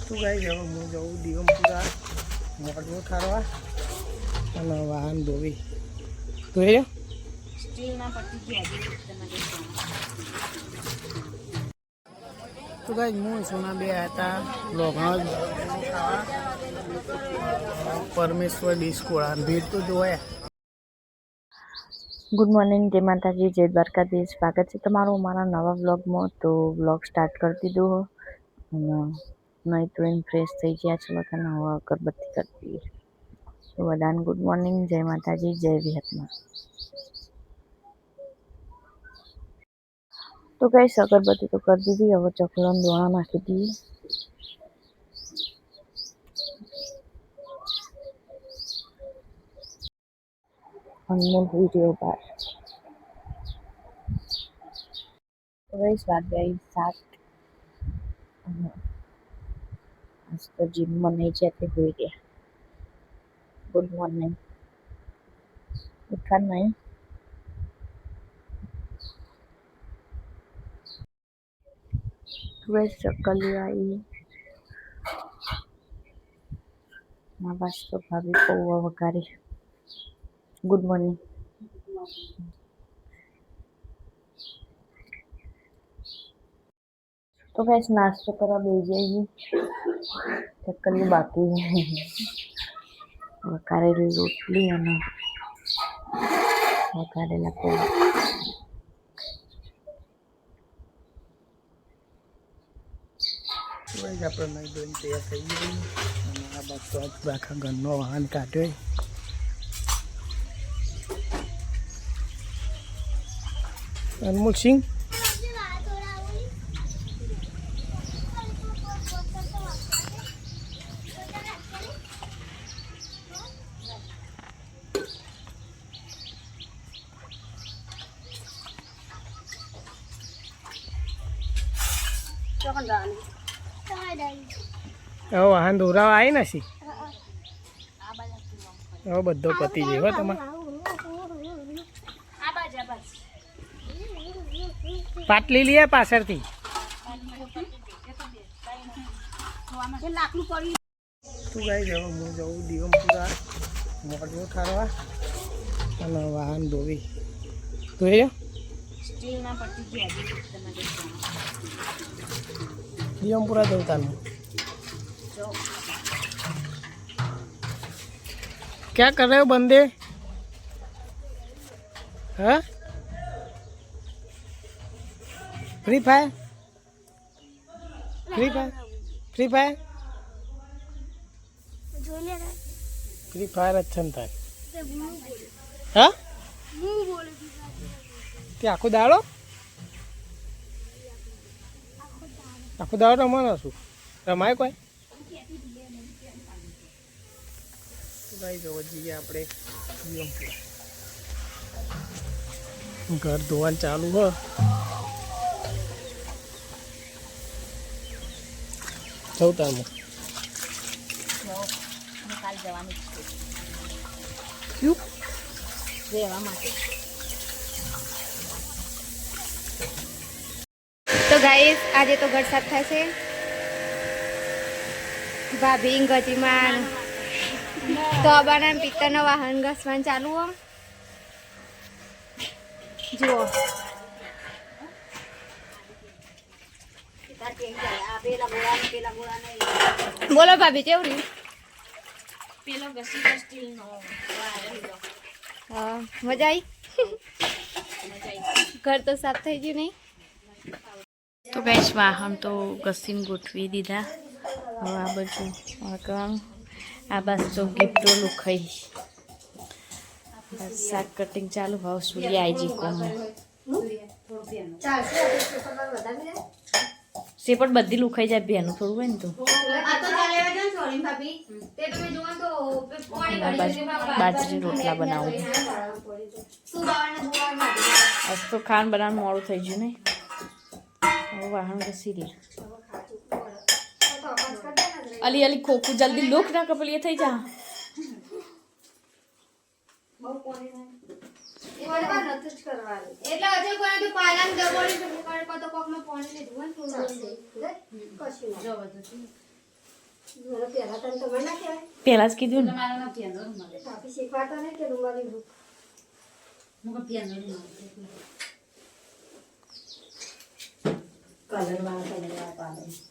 તો ગાઈ જાવ હું જઉં દિગમપુરા મોઢું ઠારવા અને વાહન ધોવી ધોઈ રહ્યો સ્ટીલના પટ્ટી તો ગાઈ હું સોના બે હતા લોઘણો પરમેશ્વર ડિસ્કોળા ભીડ તો જોયા. ગુડ મોર્નિંગ, જય માતાજી, જય દ્વારકાધીશ. સ્વાગત છે તમારું અમારા નવા વ્લોગમાં. તો વ્લોગ સ્ટાર્ટ કરી દીધો અને નહીં તો એમ ફ્રેશ થઈ ગયા છે બધા. હવે અગરબત્તી કરતી. તો બધાને ગુડ મોર્નિંગ, જય માતાજી, જય વિહતમાં. તો કઈ અગરબત્તી તો કરી દીધી. હવે ચોકલેટ દોણા નાખી દઈએ. અનમોલ વિડીયો બાર વાગ્યા 7. આજ તો જીમમાં નહીં જતી હોઈ ગયા. Good morning. ઉઠા નહીં. ચક્કલી આવી ના બસ તો ભાભી પૌવા વઘારી. Good morning. તો બસ નાસ્તો કરવા બેસી જઈએ. ચક્કલી બાકી વઘારેલી રોટલી અને વઘારેલા પૌવા. આપણે નહીં ધોઈને તૈયાર થઈ ગઈ અને આ બાદ તો આખા ઘરનો વાહન કાઢ્યો. અનમોલ સિંહ હવે વાહન દોરાવા આવી નથી. હવે બધો પતી ગયો તમારે. પાટલી લઈએ પાછળથી. તું ગાઈ જાવ હું જઉં દિગમપુરા મોઢું ઠારવા અને વાહન ધોવી ધોઈ રહ્યો સ્ટીલના પટ્ટી દિગમપુરા જવતાનું. क्या कर रहे हो बंदे? हाँ free fire free fire free fire free fire अच्छा था. हाँ क्या आखो दाड़ो आखो दाड़ो रमવાનો છું રમાય કોઈ. ભાઈ જો જઈએ આપણે ઘર ધોવાનું ચાલુ હો. ચૌતામાં કાલ જવાની ક્યું રહેવા માટે. તો ગાઈસ આજે તો ઘર સાફ થશે. ભાભી ગતિમાન તો અબાના પિત્તરનો વાહન ઘસવાનું ચાલુ હો. જુઓ બોલો ભાભી કેવું રહ્યું? પેલો ઘસી સ્ટીલનો હા મજા આવી. ઘર તો સાફ થઈ ગયું નહીં. તો ગાઈસ વાહન તો ઘસીને ગોઠવી દીધા. હવે આ બધું કરવાનું. આ બસ તો ગિફ્ટો લુખાઈ શાક કટિંગ ચાલુ. ભાવ સૂર્ય આઈજી કોમ સે પણ બધી લુખાઈ જાય. બેનું થોડું હોય ને તો બાજરી રોટલા બનાવું. આજ તો ખાન બનાવવાનું મોડું થઈ ગયું ને. હવે વાહન ઘસી દે. અલી અલી ખોખું જલ્દી લોક ના કપલીએ થઈ જા. પહેલા જ કીધું ને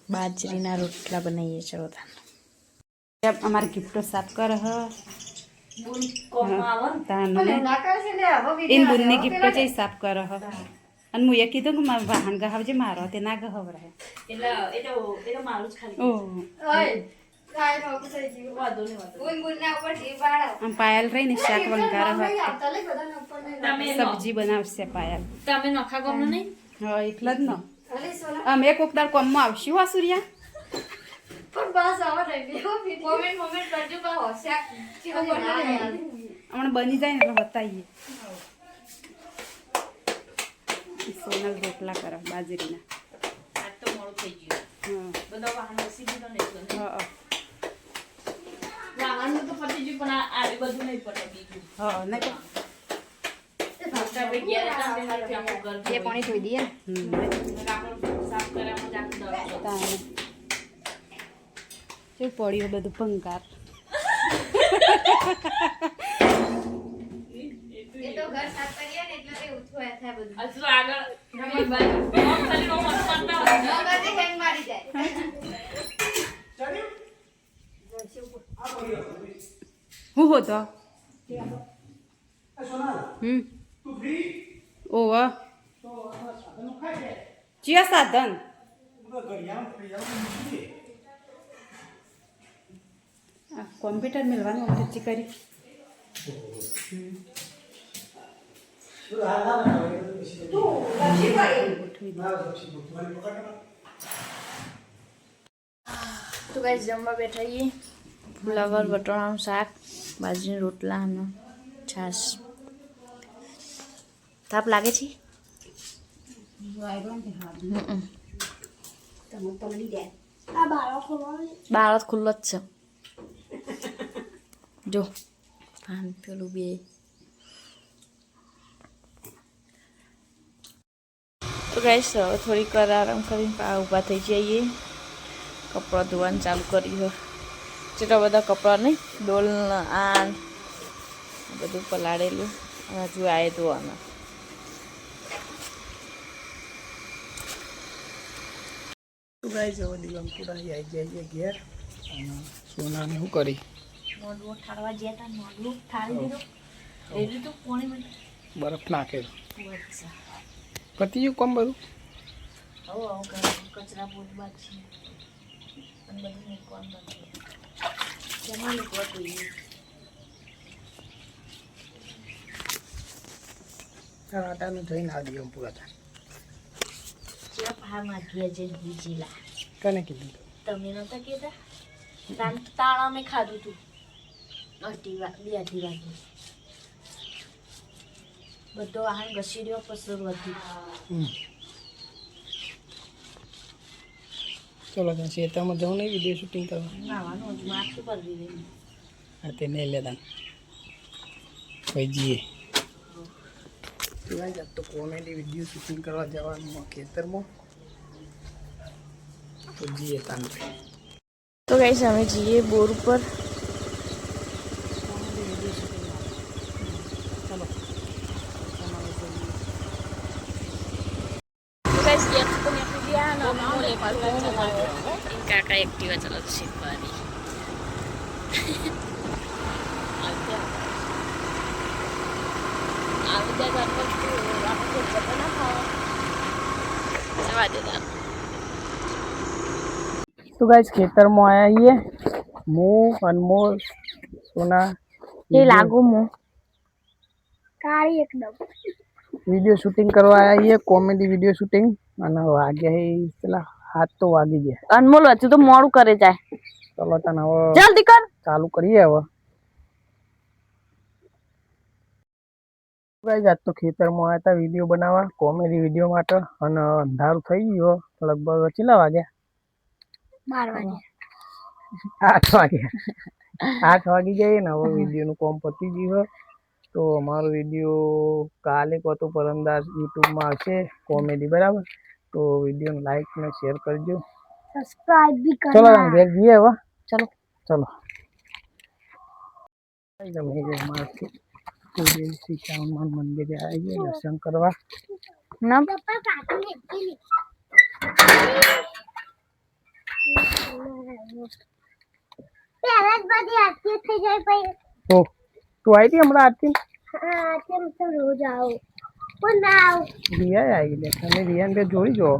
બાજરીના રોટલા બનાવીએ ચલો અમારે ગિફ્ટો સાફ કરે હ એન બુનની ગિફ્ટો છે સાફ કરે હ અને હું એ કીધું કે મારું વાહન ગહાવજે મારો તે ના ગહવરાય આમ પાયલ રહી ને શાક વંકાર સબ્જી બનાવશે પાયલ તમે નોખા ગમ નહીં હા એટલે જ ન અમે કોક દાડ કોમમાં આવશું આ સૂર્યા પણ બસ આવો નહીં મોમેન્ટ કરજો બા હોશિયાર ચીવો હમણાં બની જાય ને એટલે બતાવીએ સોનલ રોટલા કરે બાજરીના આજ તો મોડું થઈ ગયું બધા વાહન વસી દીધો ને એટલે હા વાહન તો પતી ગયું પણ આ બધું નહીં પતે બીજું હા નહીં એ પાણી ધોઈ દઈએ શું પડ્યું બધું ભંગાર એ તો ઘર સાફ કરીએ ને એટલે તે ઉઠવા થાય બધું અસલો આગળ રમી બાજુ ખાલી નો મત કરતા નગતે હેંગ મારી જાય હું હોતો ઓવા ચિયા સાધન કોમ્પ્યુટર મેળવાનું અમરજી કરી તો ગાઈસ જમવા બેઠા છીએ ફુલાવર બટાણાનું શાક બાજરીના રોટલા અને છાશ તાપ લાગે છે બાળક ખુલ્લો જ છે જો પાન પેલું બે તો ગાઈસ થોડીક વાર આરામ કરીને ઊભા થઈ જઈએ કપડાં ધોવાનું ચાલુ કર્યું જેટલા બધા કપડાં નહીં ડોલ આન બધું પલાળેલું હજુ આવે ધોવાના ગાઈસ હવે દિગંપુરા આવી જાય ઘેર અને સોનાને શું કરી નોટબુક ઠાળવા ગયા હતા નોટબુક ઠાળી દીધો એ રીતું પોણી બરફ નાખેલો અચ્છા પતી ગયું કોમ બધું હવે કચરા પોત બાકી અને બધું મૂકવાનું બાકી જમા મૂકવા જોઈએ આટાનું થઈને આ દિગંપુરા થાય ચેપ હા માગીએ જે બીજીલા કને કીધું તમે નહોતા કહેતા તાન તાળા મેં ખાધું તું અઢી વાગે બધો વાહન ઘસી રહ્યો પછી વધી ચલો ત્યાં ખેતરમાં જવું નહીં વિડીયો શૂટિંગ કરવા નાવાનું હજુ માથું કરી દીધું હા તે નહીં લેતા ભાઈ જઈએ તો કોમેડી વિડીયો શૂટિંગ કરવા જવાનું ખેતરમાં તો જઈએ તાન તો ગાઈસ અમે જઈએ બોર ઉપર કાકા एक्टिवा चलाते शिकवानी तो गाइस ખેતરમાં આયા હું અનમોલ સોના ये लागू मु કાળી એકદમ વિડીયો શૂટિંગ કરવા આયા છીએ કોમેડી વિડીયો શૂટિંગ અને વાગ્યા હે પેલા 7 તો વાગી ગયા અનમોલ હજુ તો મોડું કરે જાય ચલો તને હવે જલ્દી કર ચાલુ કરીએ હવે ગાઈસ આજ તો ખેતરમાં આયા હતા વિડીયો બનાવવા કોમેડી વિડીયો માટે અને અંધારું થઈ ગયું લગભગ કેટલા વાગ્યા 12 વાગે 8 વાગી જાય ને હવે વિડીયોનું કામ પતી ગયું તો અમારો વિડીયો કાલે તો પરમદાસ યુટ્યુબમાં આવશે કોમેડી બરાબર તો વિડીયોને લાઈક અને શેર કરજો સબસ્ક્રાઇબ भी ચલો ઘેર જઈએ હવે ચલો ચલો તમે અમારથી શ્રી હનુમાન મંદિરે આવીએ દર્શન કરવા. ના તો તું આવી હતી હમણાં આરતી? રિયા આવી લે તમે રિયાને જોઈ જો.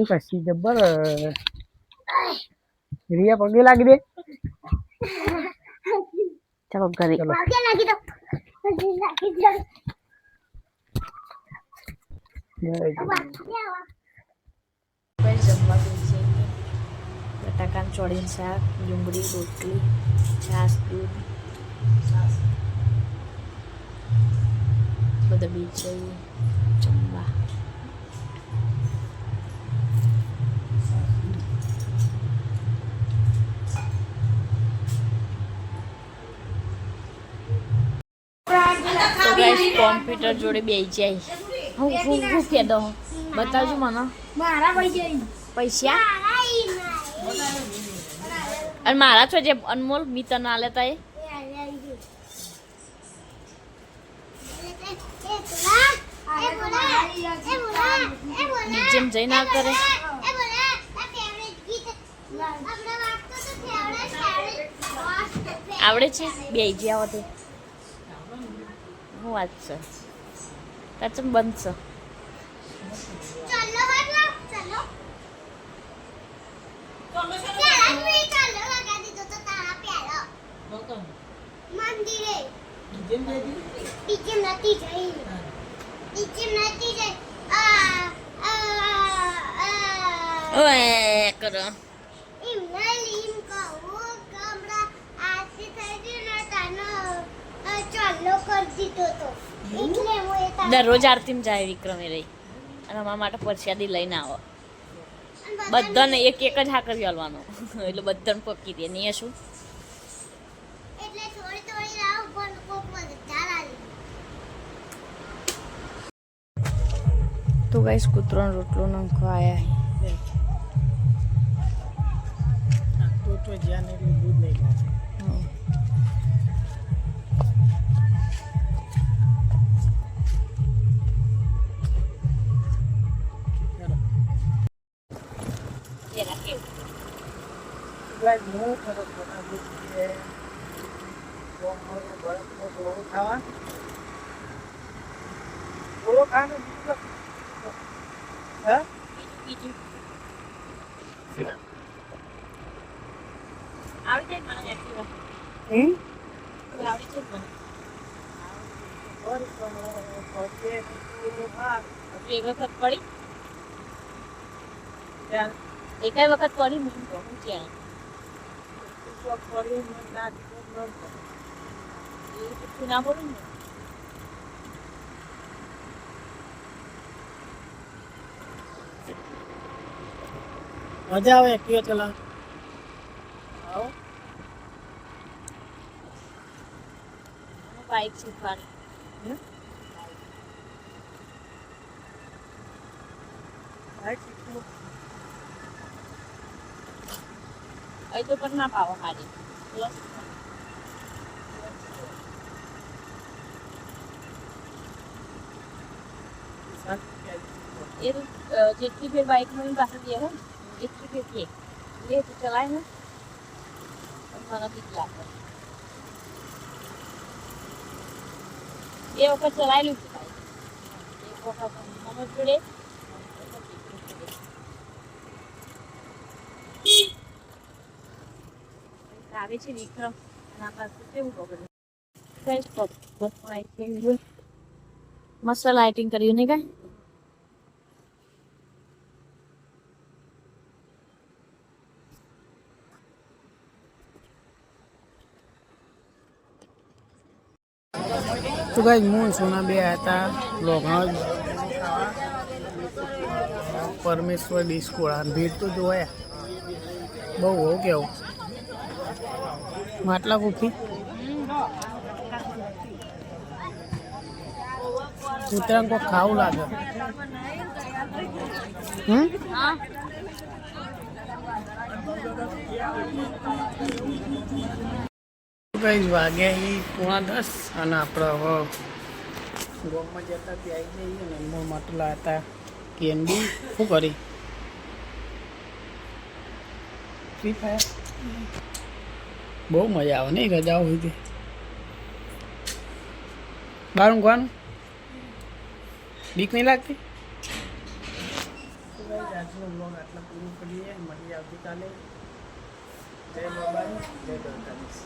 પછી જબ્બર રિયા પગે લાગી દે. ચલો ઘરે. ચલો જમવા બેસી બટાકાનું ચોળીનું શાક, ડુંગળી, રોટલી, છાશ, દૂધ, બધા બેસી જમવા. તો ગાઈસ કોમ્પ્યુટર જોડે બેસી જાય. હું કે દો બતાવજો મને પૈસા અને મારા છો જે અનમોલ મિત્ર ના લેતા એ જેમ જઈ ના કરે આવડે છે બે જ્યાં વધે હું વાત છે કાચમ બંધ છે કરો દરરોજ આરતીમાં જાય વિક્રમે રહી અને અમારા માટે પ્રસાદી લઈને આવો બધાને એક એક જ હા કરી હાલવાનો એટલે બધાને પકી દે નહીં શું તો ગાઈસ કૂતરોનો રોટલો નાખો આયા એક વખત પડી ના બોલું ને મજા આવે એક્ટિવા ચલા બાઇક શીખવાની અહીં તો પણ ના પાવો હારી એ જેટલી ફેર બાઇક માં પાસે દે હે એટલી ફેર કે લે તું ચલાય ને મને બીક લાગે એ વખત ચલાયેલું છે એક વખત મમ્મી જોડે આવે છે વિક્રમ ના પાસે કેવું બગડે મસ્ત લાઇટિંગ કર્યું ને કઈ તો ગાઈસ હું સોના બે હતા લોઘા પરમેશ્વર ડિસ્કોળા ભીડ તો જોયા બહુ હો કેવું માટલા કુફી કૂતરાને કોઈ ખાવું લાગે કઈ વાગ્યા એ 9:30 અને આપણે હવે ગોમમાં જતા ત્યાં આવી જઈએ ને એમાં માટલા હતા કેન્ડી શું કરી ફ્રી ફાયર બહુ મજા આવે નહીં રજાઓ હોય તે બહાર ઊંઘવાનું બીક નહીં લાગતી આજનો બ્લોગ આટલા પૂરું કરીએ મળી આવતીકાલે જય બાબા જય દ્વારકાધીશ